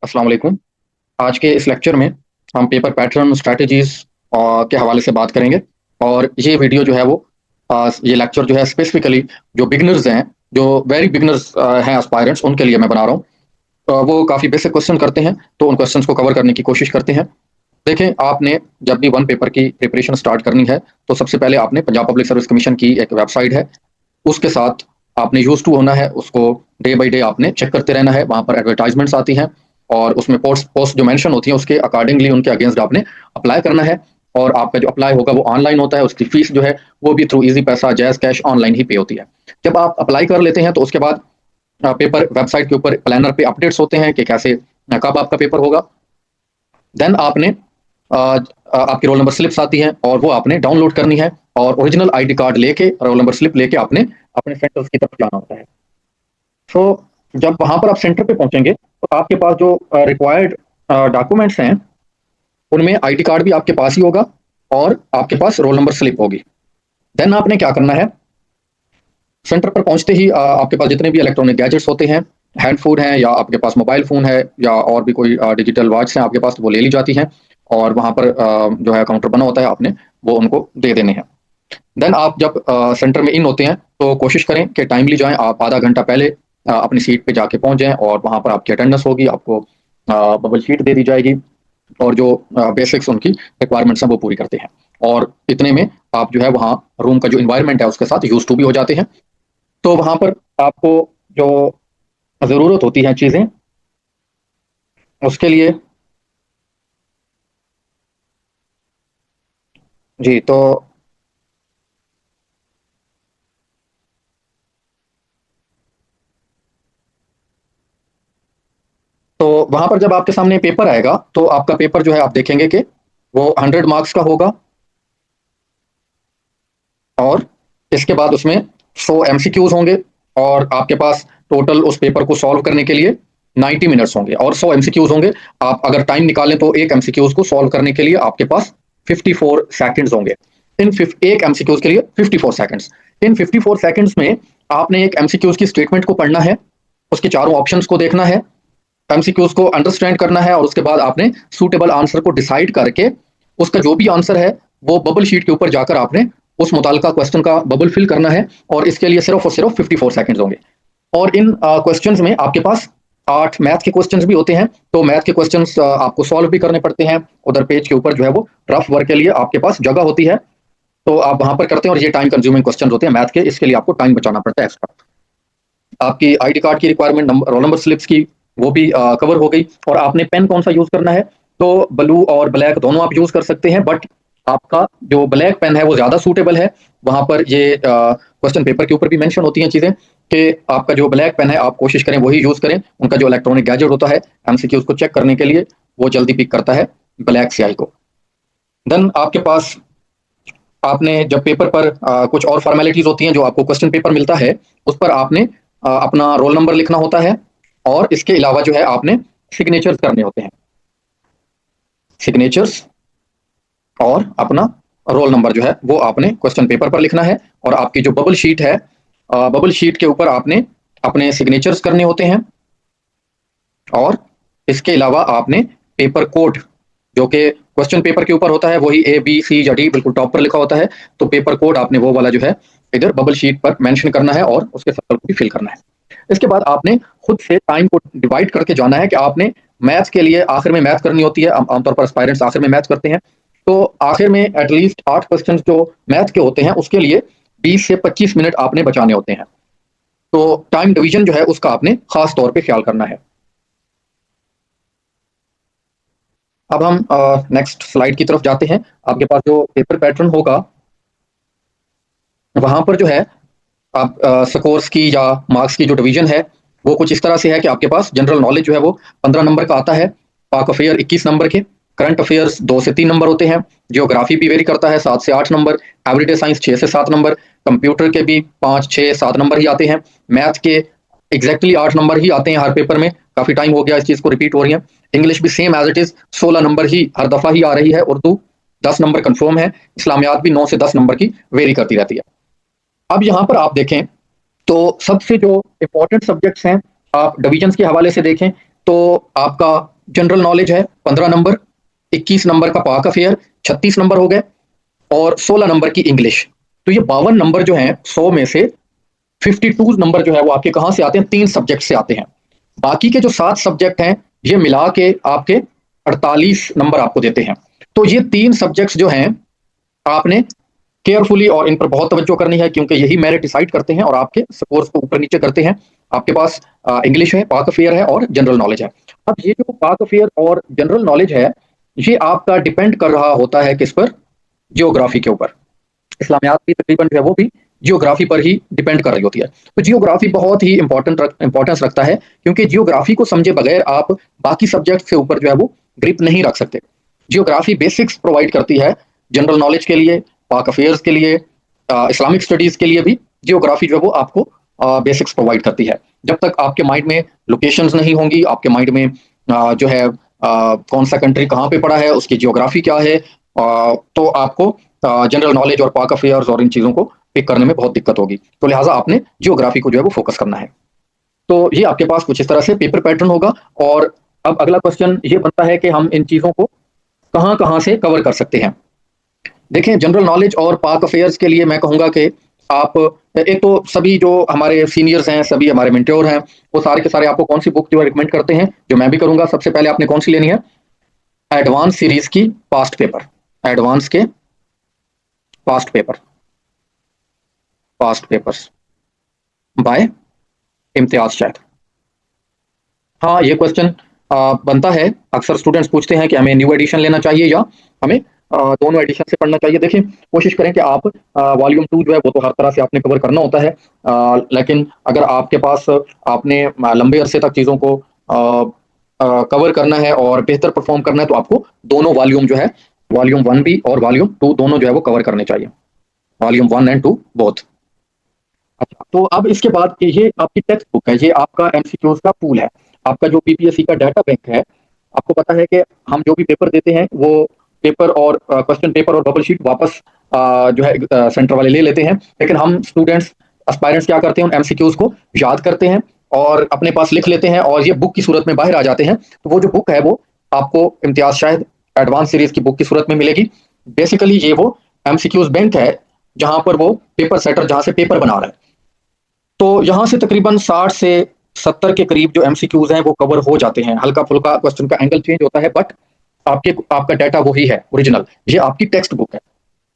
अस्सलाम वालेकुम। आज के इस लेक्चर में हम पेपर पैटर्न स्ट्रैटेजीज के हवाले से बात करेंगे। और ये वीडियो जो है वो ये लेक्चर जो है स्पेसिफिकली जो बिगनर्स हैं, जो वेरी बिगनर्स हैं, एस्पायरेंट्स, उनके लिए मैं बना रहा हूँ। वो काफ़ी बेसिक क्वेश्चन करते हैं, तो उन क्वेश्चंस को कवर करने की कोशिश करते हैं। देखें, आपने जब भी वन पेपर की प्रिपरेशन स्टार्ट करनी है, तो सबसे पहले आपने पंजाब पब्लिक सर्विस कमीशन की एक वेबसाइट है, उसके साथ आपने यूज टू होना है। उसको डे बाई डे आपने चेक करते रहना है। वहाँ पर एडवर्टाइजमेंट्स आती हैं और उसमें पोस्ट पोस्ट जो मेंशन होती हैं उसके अकॉर्डिंगली उनके अगेंस्ट आपने अप्लाई करना है। और आपका जो अप्लाई होगा वो ऑनलाइन होता है। उसकी फीस जो है वो भी थ्रू इजी पैसा, जैज कैश, ऑनलाइन ही पे होती है। जब आप अप्लाई कर लेते हैं तो उसके बाद पेपर वेबसाइट के ऊपर प्लानर पे अपडेट्स होते हैं कि कैसे कब आपका पेपर होगा। देन आपने आपकी रोल नंबर स्लिप्स आती हैं और वो आपने डाउनलोड करनी है। और ओरिजिनल आईडी कार्ड लेके, रोल नंबर स्लिप लेके आपने अपने सेंटर्स की तरफ जाना होता है। सो जब वहां पर आप सेंटर पे पहुंचेंगे तो आपके पास जो रिक्वायर्ड डॉक्यूमेंट्स हैं उनमें आईडी कार्ड भी आपके पास ही होगा और आपके पास रोल नंबर स्लिप होगी। देन आपने क्या करना है, सेंटर पर पहुंचते ही आपके पास जितने भी इलेक्ट्रॉनिक गैजेट्स होते हैं, हैंड फोन है या आपके पास मोबाइल फ़ोन है या और भी कोई डिजिटल वॉच हैं आपके पास, तो वो ले ली जाती हैं। और वहाँ पर जो है काउंटर बना होता है, आपने वो उनको दे देने हैं। देन आप जब सेंटर में इन होते हैं तो कोशिश करें कि टाइमली जाएं। आप आधा घंटा पहले अपनी सीट पे जाके पहुंच जाएं और वहाँ पर आपकी अटेंडेंस होगी, आपको बबल शीट दे दी जाएगी और जो बेसिक्स उनकी रिक्वायरमेंट्स हैं वो पूरी करते हैं। और इतने में आप जो है वहाँ रूम का जो इन्वायरमेंट है उसके साथ यूज टू भी हो जाते हैं। तो वहाँ पर आपको जो ज़रूरत होती है चीज़ें, उसके लिए जी तो वहाँ पर जब आपके सामने पेपर आएगा तो आपका पेपर जो है आप देखेंगे कि वो 100 मार्क्स का होगा। और इसके बाद उसमें 100 एमसीक्यूज होंगे और आपके पास टोटल उस पेपर को सॉल्व करने के लिए 90 मिनट्स होंगे और 100 एमसीक्यूज होंगे। आप अगर टाइम निकालें तो एक एमसीक्यूज को सॉल्व करने के लिए आपके पास 54 सेकंड्स होंगे। एक एमसीक्यूज के लिए 54 सेकंड्स। इन 54 सेकंड्स में आपने एक एमसीक्यूज की स्टेटमेंट को पढ़ना है, उसके चारों ऑप्शंस को देखना है, एमसीक्यूज को अंडरस्टैंड करना है और उसके बाद आपने सूटेबल आंसर को डिसाइड करके उसका जो भी आंसर है वो बबल शीट के ऊपर जाकर आपने उस मुतालिका क्वेश्चन का बबल फिल करना है। और इसके लिए सिर्फ और सिर्फ 54 सेकंड्स होंगे। और इन क्वेश्चंस में आपके पास 8 मैथ के क्वेश्चंस भी होते हैं, तो मैथ के क्वेश्चंस आपको सॉल्व भी करने पड़ते हैं। उधर पेज के ऊपर जो है वो रफ वर्क के लिए आपके पास जगह होती है, तो आप वहां पर करते हैं। और ये टाइम कंज्यूमिंग क्वेश्चन होते हैं मैथ के, इसके लिए आपको टाइम बचाना पड़ता है एक्स्ट्रा। आपकी आईडी कार्ड की रिक्वायरमेंट, रोल नंबर स्लिप्स की, वो भी कवर हो गई। और आपने पेन कौन सा यूज करना है, तो ब्लू और ब्लैक दोनों आप यूज कर सकते हैं, बट आपका जो ब्लैक पेन है वो ज्यादा सूटेबल है। वहां पर ये क्वेश्चन पेपर के ऊपर भी मेंशन होती हैं चीजें कि आपका जो ब्लैक पेन है आप कोशिश करें वही यूज करें। उनका जो इलेक्ट्रॉनिक गैजेट होता है एमसीक्यूज को चेक करने के लिए, वो जल्दी पिक करता है ब्लैक स्याही को। देन आपके पास, आपने जब पेपर पर कुछ और फॉर्मेलिटीज होती हैं, जो आपको क्वेश्चन पेपर मिलता है उस पर आपने अपना रोल नंबर लिखना होता है। और इसके अलावा जो है आपने सिग्नेचर्स करने होते हैं, सिग्नेचर्स और अपना रोल नंबर जो है वो आपने क्वेश्चन पेपर पर लिखना है। और आपकी जो बबल शीट है, बबल शीट के ऊपर आपने अपने सिग्नेचर्स करने होते हैं। और इसके अलावा आपने पेपर कोड, जो कि क्वेश्चन पेपर के ऊपर होता है, वही A B C या D बिल्कुल टॉप पर लिखा होता है, तो पेपर कोड आपने वो वाला जो है इधर बबल शीट पर मेंशन करना है और उसके सर्कल को भी फिल करना है। इसके बाद आपने खुद से टाइम को डिवाइड करके जाना है कि आपने मैथ्स के लिए आखिर में मैथ करनी होती है। आमतौर पर एस्पायरेंट्स आखिर में मैथ करते हैं, तो आखिर में एटलीस्ट 8 क्वेश्चन जो मैथ के होते हैं उसके लिए 20 से 25 मिनट आपने बचाने होते हैं। तो टाइम डिवीजन जो है उसका आपने खास तौर पे ख्याल करना है। अब हम नेक्स्ट स्लाइड की तरफ जाते हैं। आपके पास जो पेपर पैटर्न होगा वहां पर जो है आप स्कोर्स की या मार्क्स की जो डिवीजन है वो कुछ इस तरह से है कि आपके पास जनरल नॉलेज जो है वो 15 नंबर का आता है, पाक अफेयर 21 नंबर के, करंट अफेयर्स 2 से 3 नंबर होते हैं, जियोग्राफी भी वेरी करता है 7 से 8 नंबर, एवरीडे साइंस 6 से 7 नंबर, कंप्यूटर के भी 5 6 7 नंबर ही आते हैं, मैथ के एग्जैक्टली 8 नंबर ही आते हैं हर पेपर में। काफी टाइम हो गया इस चीज को रिपीट हो रही है। इंग्लिश भी same as it is 16 number ही हर दफा ही आ रही है, उर्दू 10 नंबर कंफर्म है, इस्लामियात भी 9 से 10 नंबर की वेरी करती रहती है। अब यहाँ पर आप देखें तो सबसे जो इंपॉर्टेंट सब्जेक्ट्स हैं, आप डिवीजन्स के हवाले से देखें, तो आपका जनरल नॉलेज है 15 नंबर, 21 नंबर का पाक अफेयर, 36 नंबर हो गए और 16 नंबर की इंग्लिश। तो ये 52 नंबर जो हैं 100 में से 52 नंबर जो है वो आपके कहाँ से आते हैं? 3 सब्जेक्ट से आते हैं। बाकी के जो 7 सब्जेक्ट हैं ये मिला के आपके 48 नंबर आपको देते हैं। तो ये 3 सब्जेक्ट्स जो हैं आपने केयरफुली और इन पर बहुत तवज्जो करनी है, क्योंकि यही मेरिट डिसाइड करते हैं और आपके स्कोर्स को ऊपर नीचे करते हैं। आपके पास इंग्लिश है, पाक अफेयर है और जनरल नॉलेज है। अब ये जो पाक अफेयर और जनरल नॉलेज है ये आपका डिपेंड कर रहा होता है किस पर? जियोग्राफी के ऊपर। इस्लामियात भी तकरीबन जो है वो भी जियोग्राफी पर ही डिपेंड कर रही होती है। तो जियोग्राफी बहुत ही इंपॉर्टेंस रखता है, क्योंकि जियोग्राफी को समझे बगैर आप बाकी सब्जेक्ट के ऊपर जो है वो ग्रिप नहीं रख सकते। जियोग्राफी बेसिक्स प्रोवाइड करती है जनरल नॉलेज के लिए, पाक अफेयर्स के लिए, इस्लामिक स्टडीज के लिए भी जियोग्राफी जो है वो आपको बेसिक्स प्रोवाइड करती है। जब तक आपके माइंड में लोकेशंस नहीं होंगी, आपके माइंड में जो है कौन सा कंट्री कहाँ पे पड़ा है, उसकी जियोग्राफी क्या है, तो आपको जनरल नॉलेज और पाक अफेयर्स और इन चीज़ों को पिक करने में बहुत दिक्कत होगी। तो लिहाजा आपने जियोग्राफी को जो है वो फोकस करना है। तो ये आपके पास कुछ इस तरह से पेपर पैटर्न होगा। और अब अगला क्वेश्चन ये बनता है कि हम इन चीज़ों को कहाँ कहाँ से कवर कर सकते हैं। देखें, जनरल नॉलेज और पाक अफेयर्स के लिए मैं कहूँगा कि आप एक तो सभी जो हमारे सीनियर्स हैं, सभी हमारे मेंटोर हैं, वो सारे के सारे आपको कौन सी बुक जो है रिकमेंड करते हैं, जो मैं भी करूँगा। सबसे पहले आपने कौन सी लेनी है? एडवांस सीरीज की पास्ट पेपर, एडवांस के past paper, past papers by Imtiaz शायद। हाँ, ये क्वेश्चन बनता है। अक्सर स्टूडेंट्स पूछते हैं कि हमें न्यू एडिशन लेना चाहिए या हमें दोनों एडिशन से पढ़ना चाहिए। देखिए, कोशिश करें कि आप वॉल्यूम 2 जो है वो तो हर तरह से आपने कवर करना होता है, लेकिन अगर आपके पास आपने लंबे अरसे तक चीज़ों को कवर करना है और बेहतर परफॉर्म करना है, तो आपको दोनों वॉल्यूम जो है, वॉल्यूम 1 भी और वॉल्यूम 2 दोनों जो है वो कवर करने चाहिए। Volume 1 and 2 both. अच्छा, तो अब इसके बाद ये आपकी टेक्स्ट बुक है, ये आपका एमसीक्यूज का पूल है, आपका जो पीपीएससी का डाटा बैंक है। आपको पता है कि हम जो भी पेपर देते हैं वो पेपर और क्वेश्चन पेपर और बबल शीट वापस जो है सेंटर वाले ले लेते हैं, लेकिन हम स्टूडेंट्स एस्पायरेंट्स क्या करते हैं? उन एमसीक्यूज को याद करते हैं और अपने पास लिख लेते हैं और ये बुक की सूरत में बाहर आ जाते हैं। तो वो जो बुक है वो आपको इम्तियाज शाहिद एडवांस सीरीज की बुक की सूरत में मिलेगी। बेसिकली ये वो एमसीक्यूज बैंक है जहां पर वो पेपर सेटर जहां से पेपर बना रहा है। तो यहाँ से तकरीबन 60 से 70 के करीब जो एमसीक्यूज हैं वो कवर हो जाते हैं। हल्का फुल्का क्वेश्चन का एंगल चेंज होता है, बट आपका डाटा वही है ओरिजिनल। ये आपकी टेक्स्ट बुक है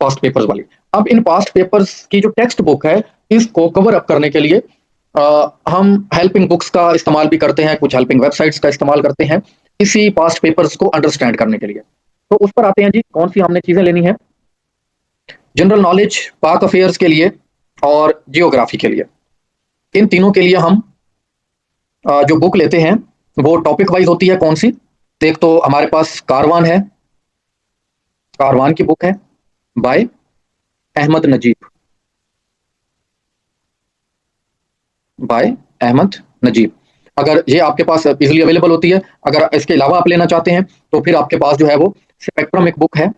पास्ट पेपर्स वाली। अब इन पास्ट पेपर्स की जो टेक्स्ट बुक है इसको कवर अप करने के लिए हम हेल्पिंग बुक्स का इस्तेमाल भी करते हैं, कुछ हेल्पिंग वेबसाइट्स का इस्तेमाल करते हैं इसी पास्ट पेपर्स को अंडरस्टैंड करने के लिए। तो उस पर आते हैं जी, कौन सी हमने चीजें लेनी है? जनरल नॉलेज, पाक अफेयर्स के लिए और जियोग्राफी के लिए, इन तीनों के लिए हम जो बुक लेते हैं वो टॉपिक वाइज होती है। कौन सी? तो एक तो हमारे पास कारवान है, कारवान की बुक है बाय अहमद नजीब, बाय अहमद नजीब। अगर ये आपके पास इजीली अवेलेबल होती है, अगर इसके अलावा आप लेना चाहते हैं तो फिर आपके पास जो है वो स्पेक्ट्रम एक बुक है,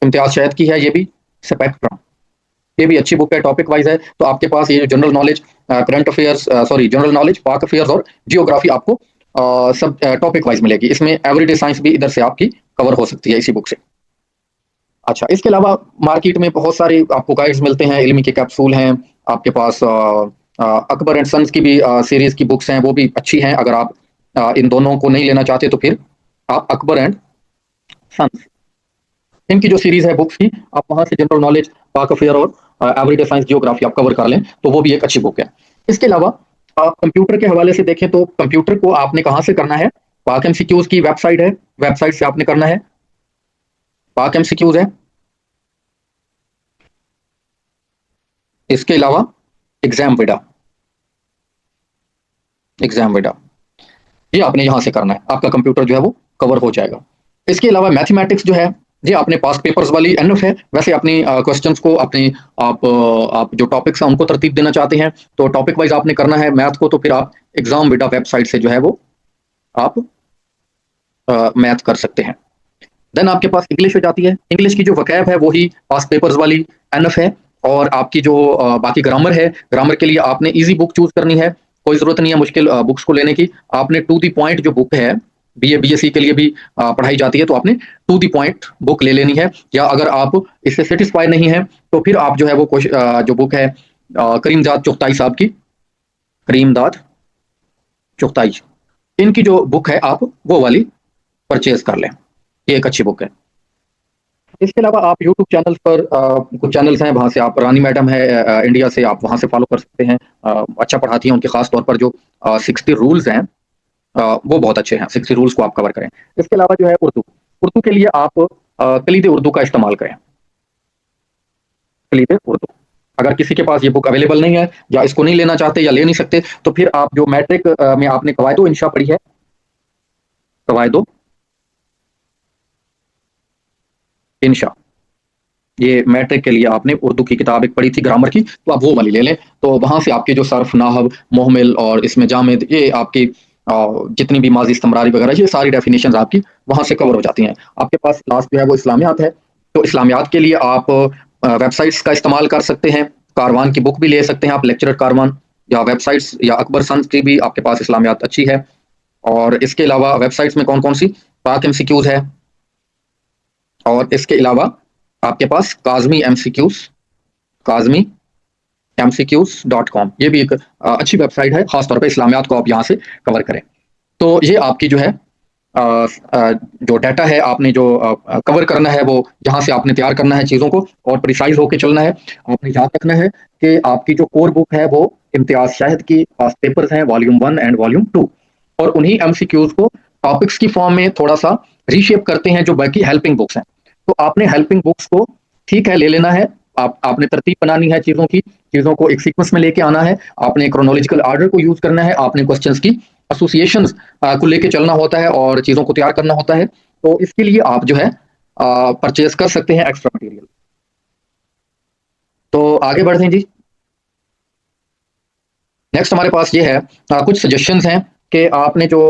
इम्तियाज शाहिद की है ये भी, स्पेक्ट्रम। ये भी अच्छी बुक है, टॉपिक वाइज है। तो आपके पास ये जो general knowledge, current affairs, sorry general knowledge, पाक अफेयर्स और जियोग्राफी आपको सब टॉपिक वाइज मिलेगी। इसमें एवरीडे साइंस भी इधर से आपकी कवर हो सकती है इसी बुक से। अच्छा, इसके अलावा मार्केट में बहुत सारे आपको गाइड्स मिलते हैं, इल्मी के कैप्सूल हैं आपके पास, अकबर एंड सन्स की भी सीरीज की बुक्स हैं, वो भी अच्छी हैं। अगर आप इन दोनों को नहीं लेना चाहते तो फिर आप अकबर एंड सन्स, इनकी जो सीरीज है बुक्स की, आप वहां से जनरल नॉलेज, पाक अफेयर और एवरीडे साइंस, जियोग्राफी आप कवर कर लें तो वो भी एक अच्छी बुक है। इसके अलावा आप कंप्यूटर के हवाले से देखें तो कंप्यूटर को आपने कहाँ से करना है? पाक एमसीक्यूज की वेबसाइट है, वेबसाइट से आपने करना है। पाक एमसीक्यूज है। इसके अलावा एग्जाम विडा, एग्जाम विडा ये आपने यहाँ से करना है, आपका कंप्यूटर जो है वो कवर हो जाएगा। इसके अलावा मैथमेटिक्स जो है ये अपने पास्ट पेपर्स वाली एनफ है। वैसे अपनी क्वेश्चंस को अपनी आप जो टॉपिक्स हैं उनको तरतीब देना चाहते हैं तो टॉपिक वाइज आपने करना है मैथ को, तो फिर आप एग्जाम विडा वेबसाइट से जो है वो आप मैथ कर सकते हैं। देन आपके पास इंग्लिश हो जाती है। इंग्लिश की जो वकैब है वही पास्ट पेपर्स वाली एनफ है। और आपकी जो बाकी ग्रामर है, ग्रामर के लिए आपने इजी बुक चूज करनी है, कोई ज़रूरत नहीं है मुश्किल बुक्स को लेने की। आपने टू द पॉइंट जो बुक है, बीए, बीएससी के लिए भी पढ़ाई जाती है, तो आपने टू द पॉइंट बुक ले लेनी है। या अगर आप इससे सैटिस्फाई नहीं हैं, तो फिर आप जो है वो जो बुक है करीमदाद चुगताई साहब की, करीमदाद चुगताई, इनकी जो बुक है आप वो वाली परचेज़ कर लें। ये एक अच्छी बुक है। इसके अलावा आप यूट्यूब चैनल्स पर कुछ चैनल्स हैं, वहाँ से आप रानी मैडम है इंडिया से, आप वहाँ से फॉलो कर सकते हैं। अच्छा पढ़ाती हैं, उनके खास तौर पर जो 60 रूल्स हैं वो बहुत अच्छे हैं। 60 रूल्स को आप कवर करें। इसके अलावा जो है उर्दू, उर्दू के लिए आप कलीद उर्दू का इस्तेमाल करें। कलीद उर्दू, अगर किसी के पास ये बुक अवेलेबल नहीं है या इसको नहीं लेना चाहते या ले नहीं सकते, तो फिर आप जो मैट्रिक में आपने कवायदो इंशा पढ़ी है, कवायदो इंशा, ये मैट्रिक के लिए आपने उर्दू की किताब एक पढ़ी थी ग्रामर की, तो आप वो वाली ले लें। तो वहाँ से आपके जो सर्फ, नाहव, मोहमिल और इसमें जामिद, ये आपकी जितनी भी माजी इस्तमरारी वगैरह, ये सारी डेफिनेशंस आपकी वहाँ से कवर हो जाती हैं। आपके पास लास्ट जो है वो इस्लामियात है, तो इस्लामियात के लिए आप वेबसाइट्स का इस्तेमाल कर सकते हैं। कारवान की बुक भी ले सकते हैं आप, लेक्चरर कारवान, या वेबसाइट्स या अकबर सन्स की भी आपके पास इस्लामियात अच्छी है। और इसके अलावा वेबसाइट्स में कौन कौन सी, पाक एमसीक्यूज है, और इसके अलावा आपके पास काज़मी एमसीक्यूज, काज़मी mcqs.com, ये भी एक अच्छी वेबसाइट है। खासतौर पे इस्लामियात को आप यहाँ से कवर करें। तो ये आपकी जो है जो डाटा है, आपने जो कवर करना है, वो जहाँ से आपने तैयार करना है चीज़ों को और प्रिसाइज होकर चलना है। आपने याद रखना है कि आपकी जो कोर बुक है वो इम्तियाज शाहिद की पास पेपर्स हैं, वॉल्यूम 1 एंड वॉल्यूम 2, और उन्हीं एमसीक्यूज को टॉपिक्स की फॉर्म में थोड़ा सा रीशेप करते हैं जो बाकी हेल्पिंग बुक्स हैं। तो आपने हेल्पिंग बुक्स को ठीक है ले लेना है। आपने तरतीब बनानी है चीज़ों की, चीज़ों को एक सीक्वेंस में लेके आना है। आपने क्रोनोलॉजिकल ऑर्डर को यूज करना है। आपने क्वेश्चंस की एसोसिएशंस को लेके चलना होता है और चीज़ों को तैयार करना होता है। तो इसके लिए आप जो है परचेज कर सकते हैं एक्स्ट्रा मटेरियल। तो आगे बढ़ते हैं जी। नेक्स्ट हमारे पास ये है कुछ सजेशंस हैं कि आपने जो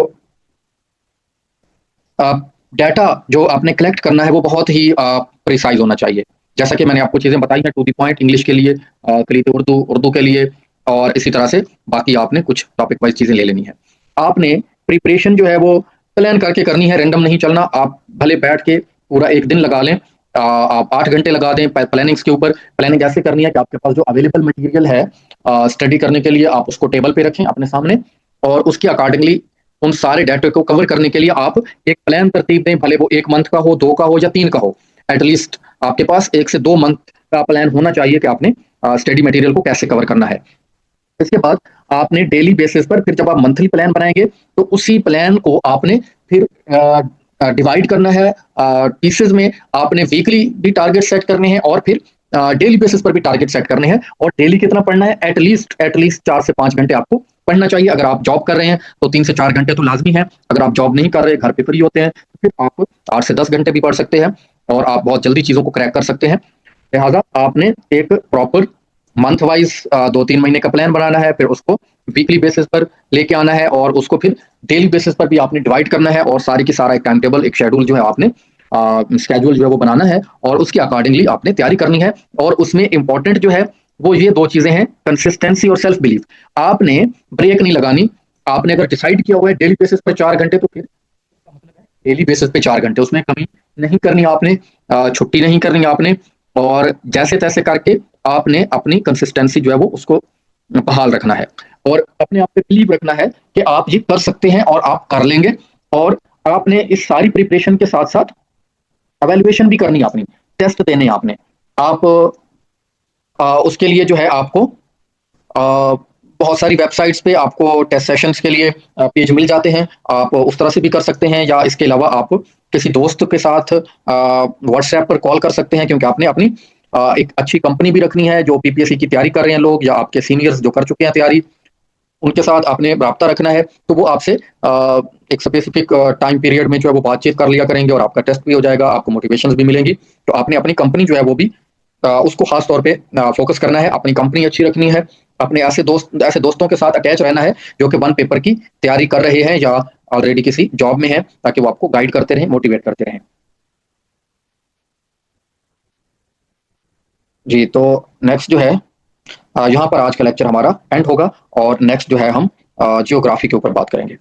डाटा जो आपने कलेक्ट करना है वो बहुत ही प्रिसाइज होना चाहिए। जैसा कि मैंने आपको चीज़ें बताई हैं, टू द पॉइंट इंग्लिश के लिए, कलीद उर्दू उर्दू के लिए, और इसी तरह से बाकी आपने कुछ टॉपिक वाइज चीज़ें ले लेनी है। आपने प्रिपरेशन जो है वो प्लान करके करनी है, रैंडम नहीं चलना। आप भले बैठ के पूरा एक दिन लगा लें, आप 8 घंटे लगा दें प्लानिंग्स के ऊपर। प्लानिंग ऐसे करनी है कि आपके पास जो अवेलेबल मटेरियल है स्टडी करने के लिए, आप उसको टेबल पे रखें अपने सामने, और उसके अकॉर्डिंगली उन सारे डाटा को कवर करने के लिए आप एक प्लान तरतीब दें। भले वो 1 मंथ का हो, 2 का हो या 3 का हो, एटलीस्ट आपके पास 1 से 2 मंथ का प्लान होना चाहिए कि आपने स्टडी मटेरियल को कैसे कवर करना है। इसके बाद आपने डेली बेसिस पर, फिर जब आप मंथली प्लान बनाएंगे, तो उसी प्लान को आपने फिर डिवाइड करना है पीसेस में। आपने वीकली भी टारगेट सेट करने हैं और फिर डेली बेसिस पर भी टारगेट सेट करने हैं। और डेली कितना पढ़ना है, एटलीस्ट 4 से 5 घंटे आपको पढ़ना चाहिए। अगर आप जॉब कर रहे हैं तो 3 से 4 घंटे तो लाजमी है। अगर आप जॉब नहीं कर रहे, घर पे फ्री होते हैं, तो फिर आप 8 से 10 घंटे भी पढ़ सकते हैं और आप बहुत जल्दी चीज़ों को क्रैक कर सकते हैं। लिहाजा आपने एक प्रॉपर मंथ वाइज 2-3 महीने का प्लान बनाना है, फिर उसको वीकली बेसिस पर लेके आना है, और उसको फिर डेली बेसिस पर भी आपने डिवाइड करना है, और सारी की सारा एक टाइम टेबल, एक शेड्यूल जो है आपने स्केड्यूल जो है वो बनाना है, और उसके अकॉर्डिंगली आपने तैयारी करनी है। और उसमें इंपॉर्टेंट जो है वो ये 2 चीज़ें हैं, कंसिस्टेंसी और सेल्फ बिलीफ। आपने ब्रेक नहीं लगानी। आपने अगर डिसाइड किया हुआ है डेली बेसिस पर 4 घंटे, तो फिर डेली बेसिस पे 4 घंटे, उसमें कमी नहीं करनी आपने, छुट्टी नहीं करनी आपने, और जैसे तैसे करके आपने अपनी कंसिस्टेंसी जो है वो उसको बहाल रखना है, और अपने आप पे बिलीव रखना है कि आप ये कर सकते हैं और आप कर लेंगे। और आपने इस सारी प्रिपरेशन के साथ साथ एवेल्युएशन भी करनी है अपनी, टेस्ट देने हैं आपने। आप उसके लिए जो है आपको बहुत सारी वेबसाइट्स पे आपको टेस्ट सेशंस के लिए पेज मिल जाते हैं। आप उस तरह से भी कर सकते हैं, या इसके अलावा आप किसी दोस्त के साथ व्हाट्सएप पर कॉल कर सकते हैं, क्योंकि आपने अपनी एक अच्छी कंपनी भी रखनी है जो पीपीएससी की तैयारी कर रहे हैं लोग, या आपके सीनियर्स जो कर चुके हैं तैयारी, उनके साथ आपने राब्ता रखना है। तो वो आपसे एक स्पेसिफिक टाइम पीरियड में जो है वो बातचीत कर लिया करेंगे, और आपका टेस्ट भी हो जाएगा, आपको मोटिवेशंस भी मिलेंगी। तो आपने अपनी कंपनी जो है वो भी उसको खास तौर पे फोकस करना है, अपनी कंपनी अच्छी रखनी है। अपने ऐसे दोस्तों के साथ अटैच रहना है जो कि 1 पेपर की तैयारी कर रहे हैं या ऑलरेडी किसी जॉब में है, ताकि वो आपको गाइड करते रहें, मोटिवेट करते रहें। जी, तो नेक्स्ट जो है यहाँ पर आज का लेक्चर हमारा एंड होगा, और नेक्स्ट जो है हम जियोग्राफी के ऊपर बात करेंगे।